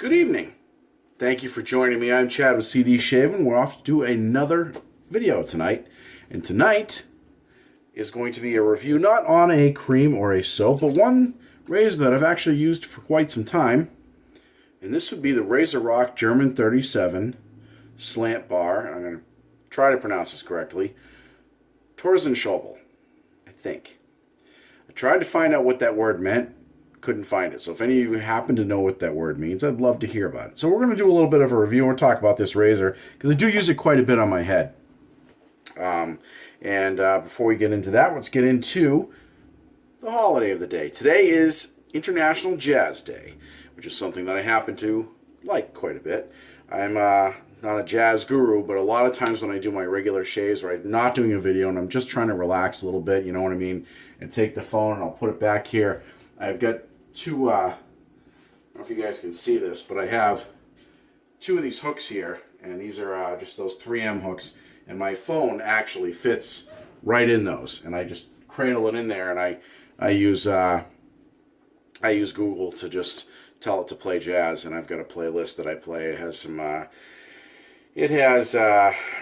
Good evening. Thank you for joining me. I'm Chad with CD Shaving. We're off to do another video tonight. And tonight is going to be a review not on a cream or a soap, but one razor that I've actually used for quite some time. And this would be the Razorock German 37 Slant Bar. I'm going to try to pronounce this correctly. Torsenschobel, I think. I tried to find out what that word meant. Couldn't find it. So if any of you happen to know what that word means, I'd love to hear about it. So we're going to do a little bit of a review and talk about this razor because I do use it quite a bit on my head. Before we get into that, let's get into the holiday of the day. Today is International Jazz Day, which is something that I happen to like quite a bit. I'm not a jazz guru, but a lot of times when I do my regular shaves where I'm not doing a video and I'm just trying to relax a little bit, you know what I mean, and take the phone and I'll put it back here. I've got two, I don't know if you guys can see this, but I have two of these hooks here, and these are just those 3M hooks, and my phone actually fits right in those, and I just cradle it in there, and I use Google to just tell it to play jazz, and I've got a playlist that I play. It has some,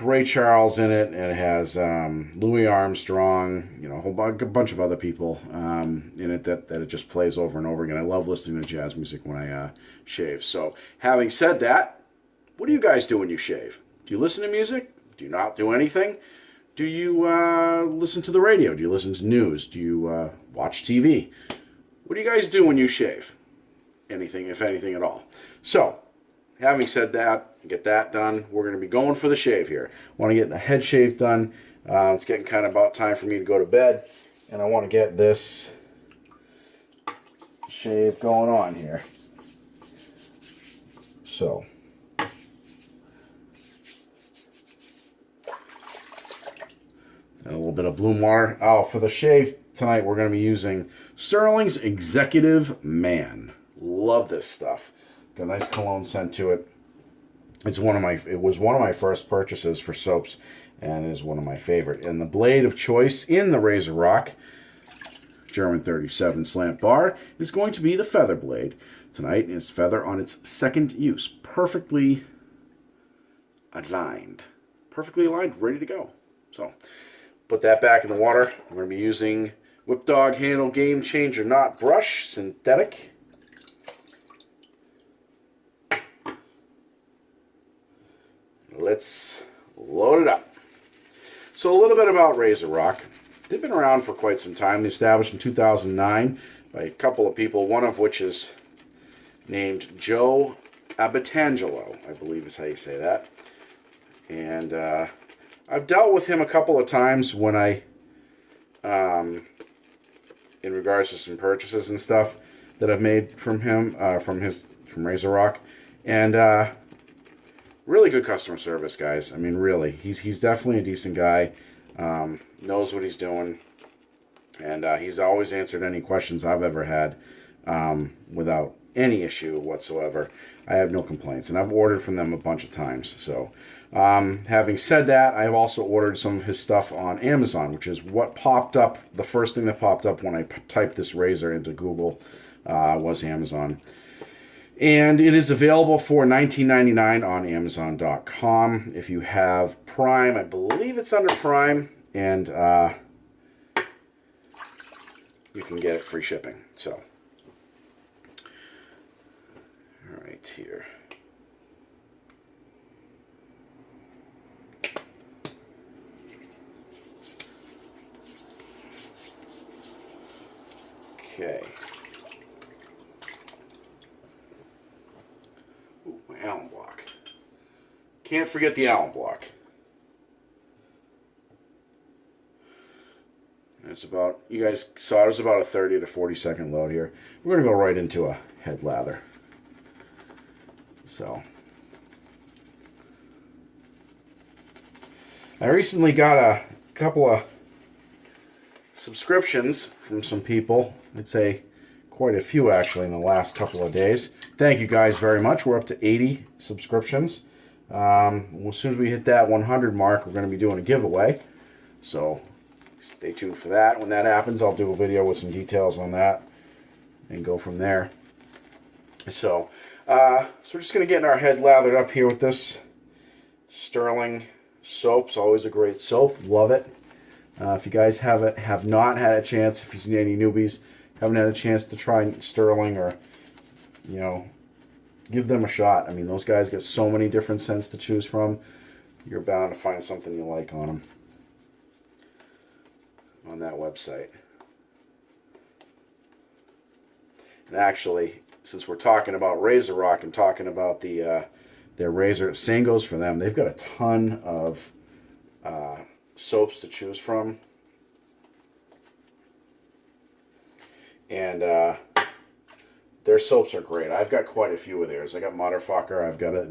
Ray Charles in it, and it has Louis Armstrong, you know, a bunch of other people in it that it just plays over and over again. I love listening to jazz music when I shave. So, having said that, what do you guys do when you shave? Do you listen to music? Do you not do anything? Do you listen to the radio? Do you listen to news? Do you watch TV? What do you guys do when you shave? Anything, if anything at all. So, having said that, get that done, we're going to be going for the shave here. I want to get the head shave done. It's getting kind of about time for me to go to bed, and I want to get this shave going on here. So, a little bit of Blue Mar. Oh, for the shave tonight, we're going to be using Sterling's Executive Man. Love this stuff. Got a nice cologne scent to it. It was one of my first purchases for soaps, and is one of my favorite. And the blade of choice in the Razorock German 37 Slant Bar is going to be the feather blade tonight. It's feather on its second use, perfectly aligned, ready to go. So put that back in the water. We're going to be using Whip Dog Handle Game Changer Knot Brush, synthetic. Let's load it up. So a little bit about Razorock. They've been around for quite some time. They established in 2009 by a couple of people, one of which is named Joe Abatangelo, I believe is how you say that. And I've dealt with him a couple of times when in regards to some purchases and stuff that I've made from him, from Razorock. And really good customer service, guys. I mean, really, he's definitely a decent guy. Knows what he's doing, and he's always answered any questions I've ever had without any issue whatsoever. I have no complaints, and I've ordered from them a bunch of times. So, having said that, I've also ordered some of his stuff on Amazon, which is what popped up. The first thing that popped up when I typed this razor into Google was Amazon. And it is available for $19.99 on Amazon.com. If you have Prime, I believe it's under Prime, and you can get it free shipping. So, all right, here. Okay. Allen block. Can't forget the Allen block. It's about, you guys saw it was about a 30 to 40 second load here. We're going to go right into a head lather. So, I recently got a couple of subscriptions from some people. I'd say quite a few actually in the last couple of days. Thank you guys very much. We're up to 80 subscriptions. As soon as we hit that 100 mark, we're going to be doing a giveaway. So stay tuned for that. When that happens, I'll do a video with some details on that and go from there. So So we're just going to get our head lathered up here with this Sterling soap. It's always a great soap. Love it. If you guys have not had a chance, if you've seen any newbies, haven't had a chance to try Sterling, or, you know, give them a shot. I mean, those guys get so many different scents to choose from. You're bound to find something you like on them on that website. And actually, since we're talking about Razorock and talking about their razor, same goes for them. They've got a ton of soaps to choose from, and their soaps are great. I've got quite a few of theirs. I got Motherfucker. I've got it.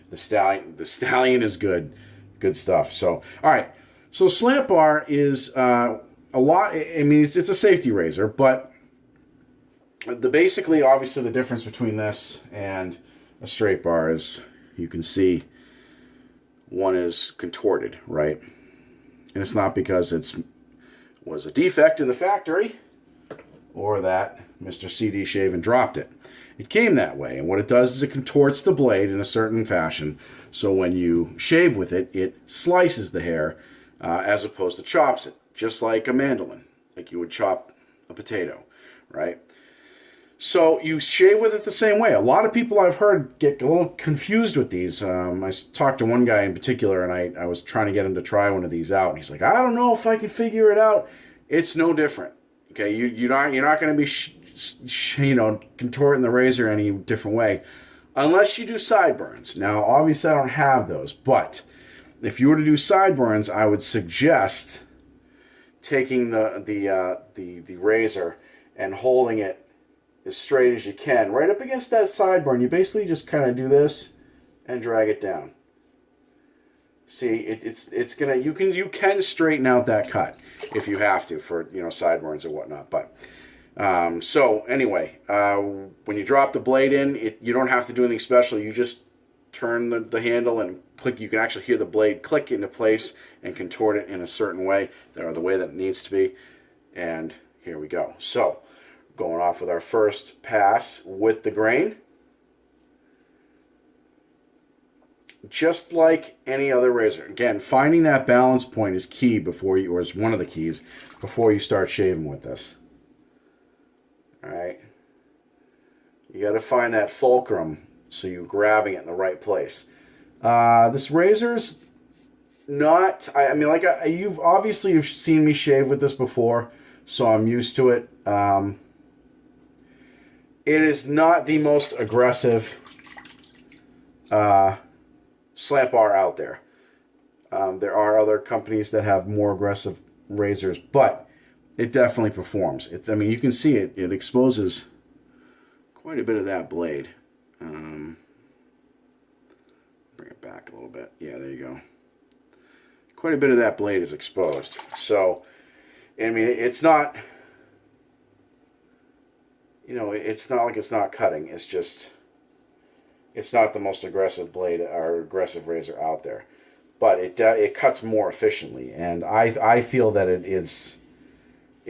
The Stallion. The Stallion is good stuff. So, all right. So Slant Bar is a lot. I mean, it's a safety razor, but basically, obviously, the difference between this and a straight bar is, you can see, one is contorted, right? And it's not because was a defect in the factory, or that Mr. CD Shaven dropped it. It came that way, and what it does is it contorts the blade in a certain fashion, so when you shave with it, it slices the hair as opposed to chops it, just like a mandolin, like you would chop a potato, right? So you shave with it the same way. A lot of people I've heard get a little confused with these. I talked to one guy in particular, and I was trying to get him to try one of these out, and he's like, I don't know if I can figure it out. It's no different. Okay, you're not going to be contorting the razor any different way, unless you do sideburns. Now, obviously, I don't have those, but if you were to do sideburns, I would suggest taking the razor and holding it as straight as you can, right up against that sideburn. You basically just kind of do this and drag it down. See, it's gonna, you can straighten out that cut if you have to for, you know, sideburns or whatnot. But so anyway, when you drop the blade in, you don't have to do anything special. You just turn the handle and click. You can actually hear the blade click into place and contort it in a certain way, or the way that it needs to be. And here we go. So, going off with our first pass with the grain. Just like any other razor. Again, finding that balance point is key before you, or is one of the keys, before you start shaving with this. Alright? You got to find that fulcrum so you're grabbing it in the right place. This razor's not, I mean, like, you've seen me shave with this before, so I'm used to it. It is not the most aggressive Slant Bar out there. There are other companies that have more aggressive razors, but it definitely performs. I mean, you can see it. It exposes quite a bit of that blade. Bring it back a little bit. Yeah, there you go. Quite a bit of that blade is exposed. So, I mean, it's not, you know, it's not like it's not cutting. It's just, it's not the most aggressive blade or aggressive razor out there, but it cuts more efficiently, and I feel that it's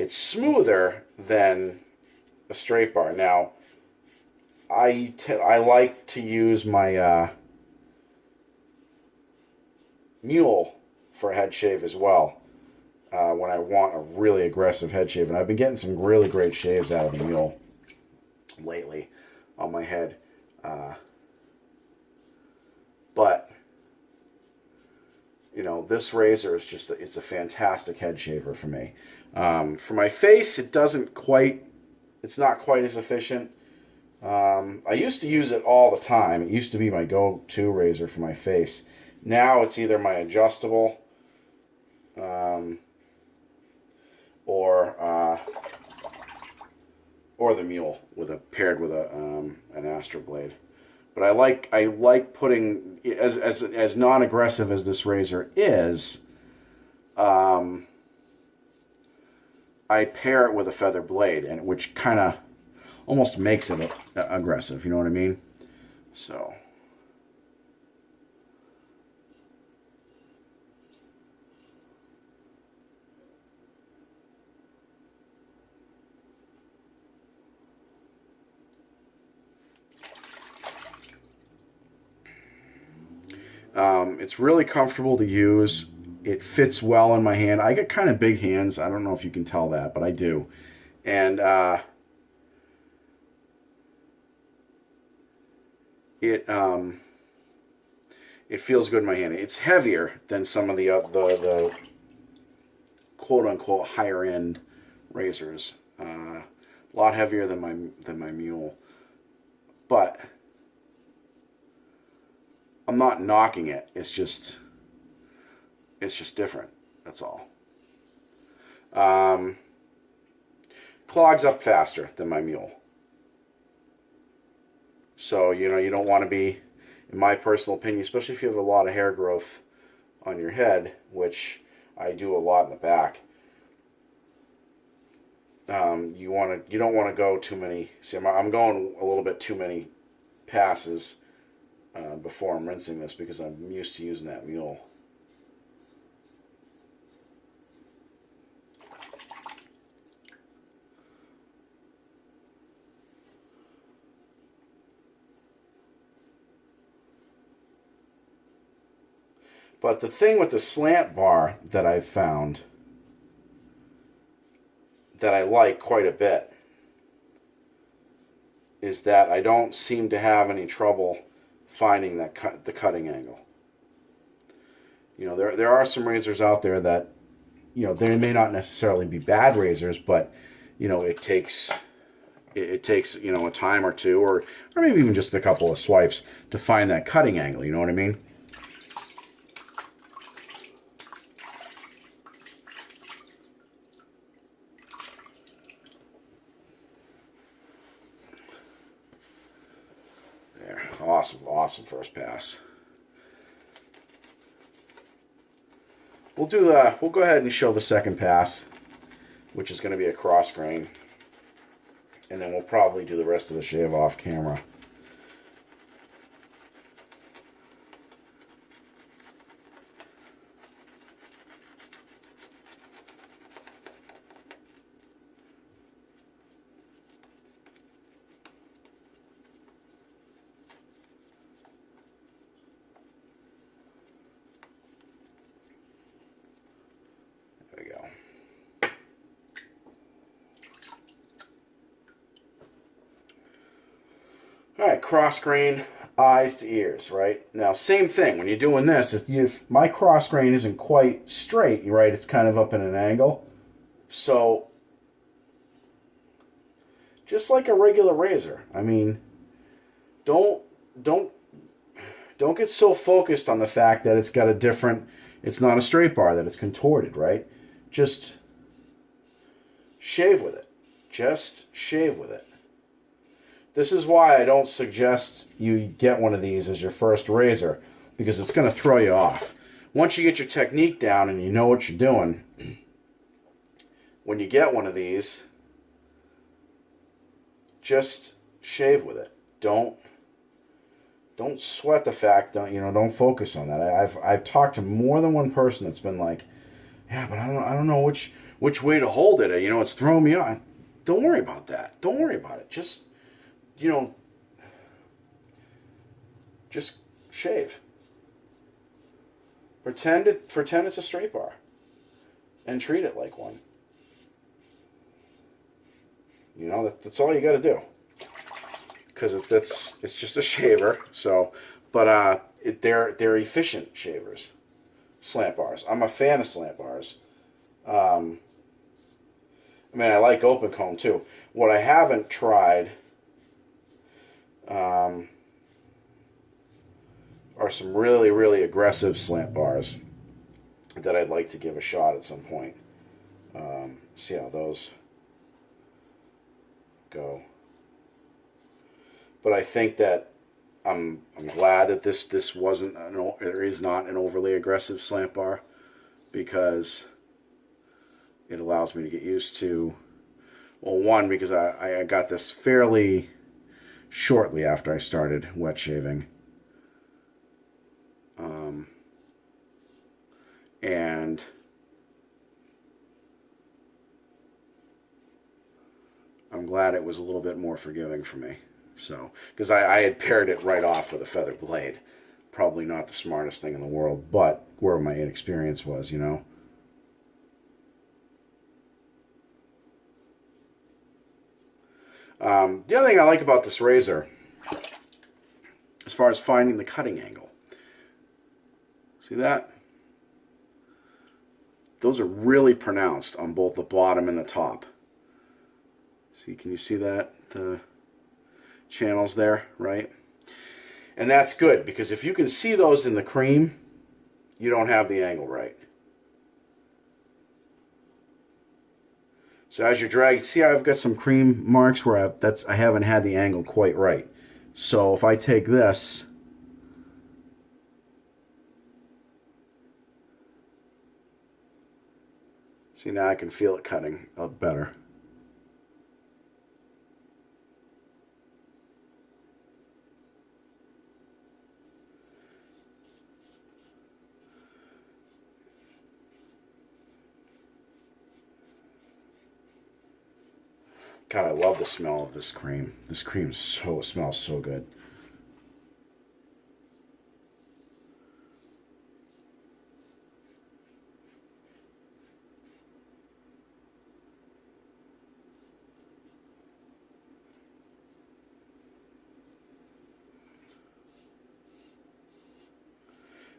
smoother than a straight bar. Now, I like to use my mule for a head shave as well when I want a really aggressive head shave, and I've been getting some really great shaves out of the mule lately on my head. But, you know, this razor is just, it's a fantastic head shaver for me. For my face, it's not quite as efficient. I used to use it all the time. It used to be my go-to razor for my face. Now it's either my adjustable, or the mule paired with an Astra blade. But I like putting, as non-aggressive as this razor is, I pair it with a feather blade, and which kind of almost makes it aggressive. You know what I mean? So. It's really comfortable to use. It fits well in my hand. I got kind of big hands. I don't know if you can tell that, but I do. And it it feels good in my hand. It's heavier than some of the quote unquote higher end razors. A lot heavier than my mule, but I'm not knocking it. It's just different. That's all. Clogs up faster than my mule. So, you know, you don't want to be, in my personal opinion, especially if you have a lot of hair growth on your head, which I do a lot in the back. You don't want to go too many. See, I'm going a little bit too many passes before I'm rinsing this because I'm used to using that mule. But the thing with the slant bar that I've found that I like quite a bit is that I don't seem to have any trouble finding the cutting angle. You know, there are some razors out there that, you know, they may not necessarily be bad razors, but you know, it takes you know, a time or two, or maybe even just a couple of swipes to find that cutting angle. You know what I mean? Awesome first pass. We'll go ahead and show the second pass, which is going to be a cross grain, and then we'll probably do the rest of the shave off camera. All right, cross grain, eyes to ears, right? Now, same thing. When you're doing this, if my cross grain isn't quite straight, right? It's kind of up in an angle. So, just like a regular razor, I mean, don't get so focused on the fact that it's got it's not a straight bar, that it's contorted, right? Just shave with it. Just shave with it. This is why I don't suggest you get one of these as your first razor, because it's going to throw you off. Once you get your technique down and you know what you're doing, when you get one of these, just shave with it. Don't sweat the fact. Don't focus on that. I've talked to more than one person that's been like, yeah, but I don't know which way to hold it. You know, it's throwing me off. Don't worry about that. Don't worry about it. Just shave. Pretend it's a straight bar, and treat it like one. You know, that's all you got to do. Because it's just a shaver. So, but they're efficient shavers, slant bars. I'm a fan of slant bars. I mean, I like open comb too. What I haven't tried are some really, really aggressive slant bars that I'd like to give a shot at some point. See how those go. But I think that I'm glad that this there is not an overly aggressive slant bar, because it allows me to get used to, well, one, because I got this fairly shortly after I started wet shaving. And I'm glad it was a little bit more forgiving for me. So, because I had paired it right off with a feather blade probably not the smartest thing in the world, but where my inexperience was, you know. The other thing I like about this razor, as far as finding the cutting angle, see that? Those are really pronounced on both the bottom and the top. See, can you see that? The channels there, right? And that's good, because if you can see those in the cream, you don't have the angle right. So as you're dragging, see I've got some cream marks where I haven't had the angle quite right. So if I take this, see now I can feel it cutting up better. God, I love the smell of this cream. This cream smells so good.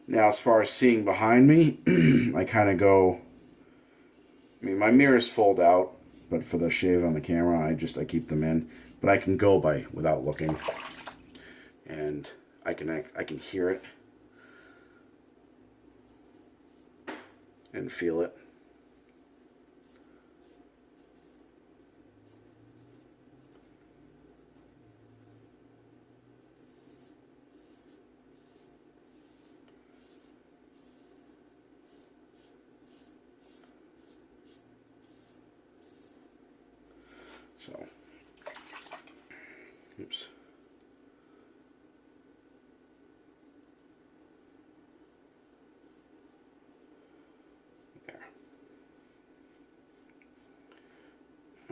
Now, as far as seeing behind me, I kind of go, I mean, my mirrors fold out, but for the shave on the camera, I keep them in. But I can go by without looking, and I can hear it and feel it. So, oops. There.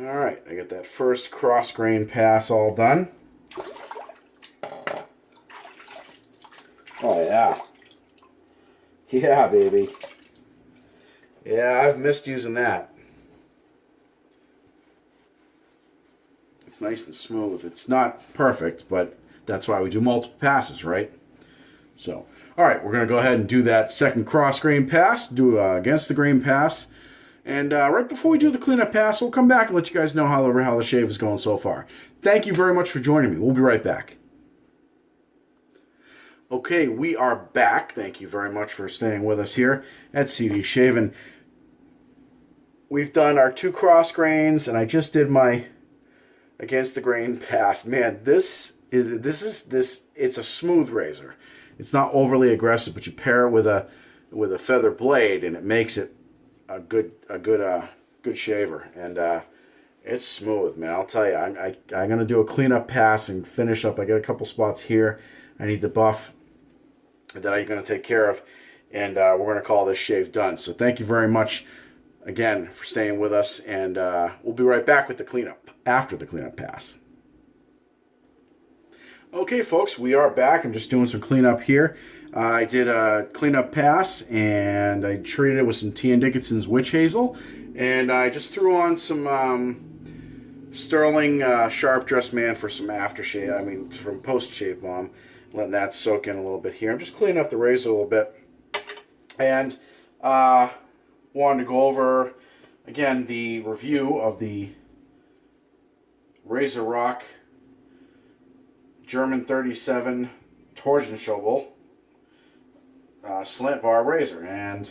All right, I got that first cross grain pass all done. Oh yeah. Yeah, baby. Yeah, I've missed using that. It's nice and smooth. It's not perfect, but that's why we do multiple passes, right? So, all right, we're going to go ahead and do that second cross grain pass, do against the grain pass. And right before we do the cleanup pass, we'll come back and let you guys know how the shave is going so far. Thank you very much for joining me. We'll be right back. Okay, we are back. Thank you very much for staying with us here at CD Shaving. We've done our 2 cross grains, and I just did my against the grain pass. Man, it's a smooth razor. It's not overly aggressive, but you pair it with a feather blade, and it makes it a good shaver. And it's smooth, man. I'll tell you, I'm gonna do a cleanup pass and finish up. I got a couple spots here I need to buff that I'm gonna take care of, and we're gonna call this shave done. So thank you very much again for staying with us, and we'll be right back with the cleanup after the cleanup pass. Okay, folks, we are back. I'm just doing some cleanup here. I did a cleanup pass, and I treated it with some T. Dickinson's Witch Hazel, and I just threw on some Sterling Sharp Dressed Man for some aftershave. I mean, from post-shave balm, letting that soak in a little bit here. I'm just cleaning up the razor a little bit, and wanted to go over again the review of the Razorock German 37 torsion shovel slant bar razor, and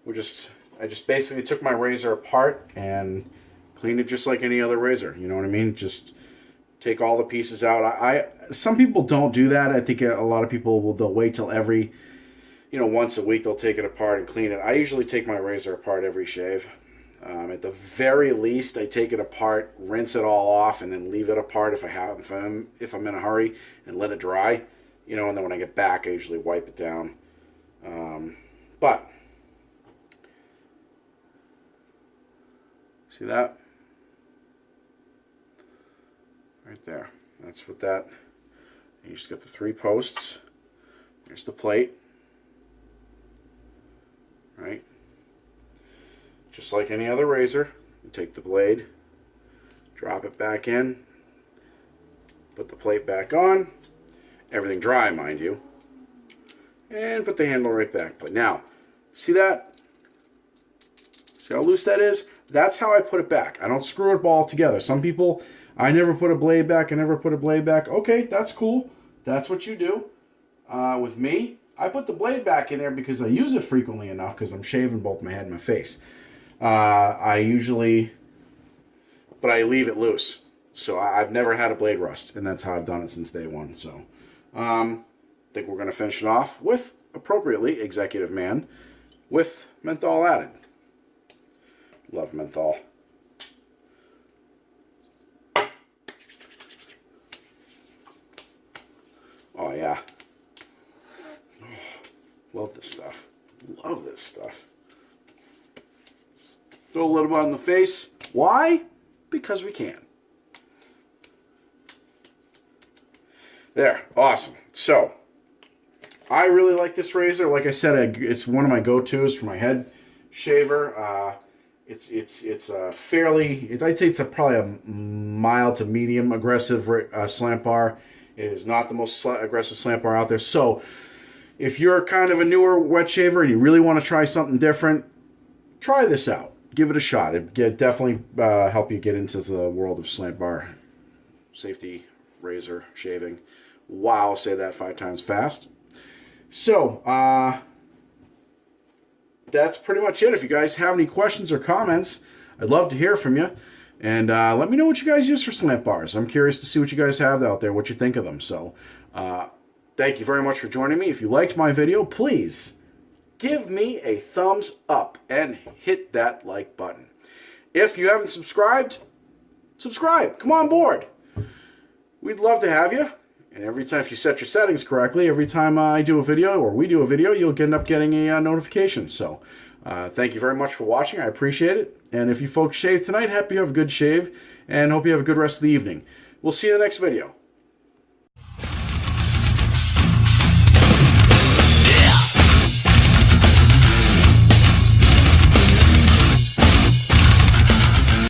I just basically took my razor apart and cleaned it just like any other razor. You know what I mean? Just take all the pieces out. Some people don't do that. I think a lot of people they'll wait till every once a week they'll take it apart and clean it. I usually take my razor apart every shave. At the very least, I take it apart, rinse it all off, and then leave it apart if I'm in a hurry, and let it dry. And then when I get back, I usually wipe it down. But see that right there? That's what that. You just got the 3 posts There's the plate. Right? Just like any other razor, you take the blade, drop it back in, put the plate back on, everything dry, mind you, and put the handle right back. But now, see that? See how loose that is? That's how I put it back. I don't screw it all together. Some people, I never put a blade back, I never put a blade back. Okay, that's cool. That's what you do. With me, I put the blade back in there because I use it frequently enough because I'm shaving both my head and my face. I usually, but I leave it loose. So I've never had a blade rust, and that's how I've done it since day one. So I think we're going to finish it off with, appropriately, Executive Man, with menthol added. Love menthol. Oh, yeah. Oh, love this stuff. Love this stuff. Throw a little bit on the face. Why? Because we can. There. Awesome. So, I really like this razor. Like I said, it's one of my go-tos for my head shaver. It's a fairly, I'd say it's probably a mild to medium aggressive slant bar. It is not the most aggressive slant bar out there. So, if you're kind of a newer wet shaver and you really want to try something different, try this out. Give it a shot. It definitely help you get into the world of slant bar safety razor shaving. Wow, say that 5 times fast. So, that's pretty much it. If you guys have any questions or comments, I'd love to hear from you. And let me know what you guys use for slant bars. I'm curious to see what you guys have out there, what you think of them. So, thank you very much for joining me. If you liked my video, please give me a thumbs up and hit that like button. If you haven't subscribed, subscribe. Come on board. We'd love to have you. And every time, if you set your settings correctly, every time I do a video or we do a video, you'll end up getting a notification. So, thank you very much for watching. I appreciate it. And if you folks shave tonight, hope you have a good shave and hope you have a good rest of the evening. We'll see you in the next video.